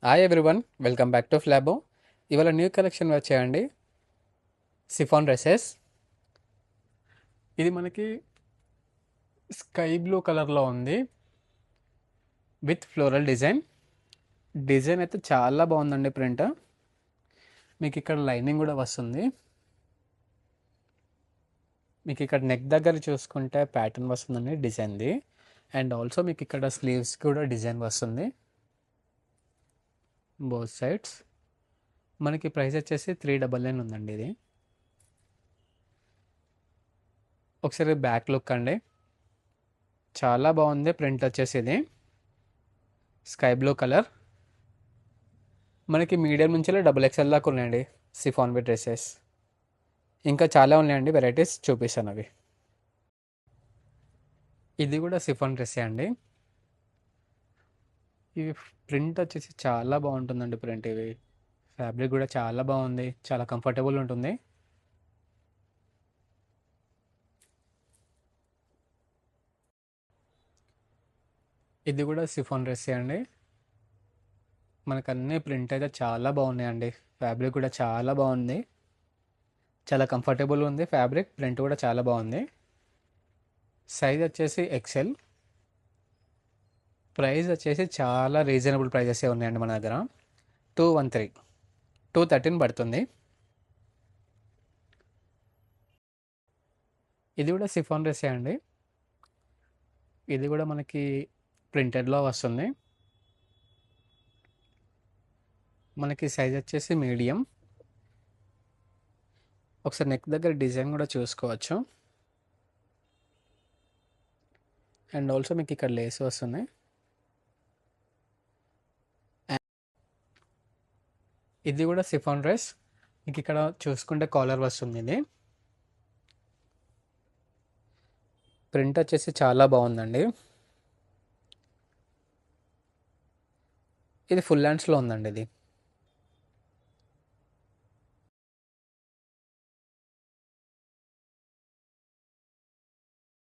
Hi everyone, welcome back to Flabo. ఇవాళ new collection వచ్చాయండి, chiffon dresses. ఇది మనకి స్కై బ్లూ కలర్లో ఉంది విత్ ఫ్లోరల్ డిజైన్. డిజైన్ అయితే చాలా బాగుందండి. ప్రింట్ మీకు ఇక్కడ లైనింగ్ కూడా వస్తుంది. మీకు ఇక్కడ నెక్ దగ్గర చూసుకుంటే ప్యాటర్న్ వస్తుందండి డిజైన్ది. అండ్ ఆల్సో మీకు ఇక్కడ స్లీవ్స్ కూడా డిజైన్ వస్తుంది బోత్ సైడ్స్. మనకి ప్రైస్ వచ్చేసి 399 ఉందండి. ఇది ఒకసారి బ్యాక్ లుక్ అండి, చాలా బాగుంది. ప్రింట్ వచ్చేసి ఇది స్కై బ్లూ కలర్. మనకి మీడియం నుంచి డబుల్ ఎక్స్ఎల్ దాకా ఉన్నాయండి సిఫాన్ బి డ్రెస్సెస్. ఇంకా చాలా ఉన్నాయండి, వెరైటీస్ చూపిస్తాను అవి. ఇది కూడా సిఫాన్ డ్రెస్సే అండి. ఇవి ప్రింట్ వచ్చేసి చాలా బాగుంటుందండి. ప్రింట్ ఇవి ఫ్యాబ్రిక్ కూడా చాలా బాగుంది, చాలా కంఫర్టబుల్ ఉంటుంది. ఇది కూడా సిఫాన్ డ్రెస్సే అండి. మనకు అన్ని ప్రింట్ అయితే చాలా బాగున్నాయండి. ఫ్యాబ్రిక్ కూడా చాలా బాగుంది, చాలా కంఫర్టబుల్ ఉంది. ఫ్యాబ్రిక్ ప్రింట్ కూడా చాలా బాగుంది. సైజ్ వచ్చేసి ఎక్సెల్. ప్రైస్ వచ్చేసి చాలా రీజనబుల్ ప్రైజెస్ ఉన్నాయండి మన దగ్గర. 213, 213 పడుతుంది. ఇది కూడా సిఫాన్ డ్రెస్సే అండి. ఇది కూడా మనకి ప్రింటెడ్లో వస్తుంది. మనకి సైజ్ వచ్చేసి మీడియం. ఒకసారి నెక్ దగ్గర డిజైన్ కూడా చూసుకోవచ్చు. అండ్ ఆల్సో మీకు ఇక్కడ లేస్ వస్తున్నాయి. ఇది కూడా సిఫాన్ డ్రెస్. మీకు ఇక్కడ చూసుకుంటే కాలర్ వస్తుంది. ఇది ప్రింట్ వచ్చేసి చాలా బాగుందండి. ఇది ఫుల్ హ్యాండ్స్లో ఉందండి. ఇది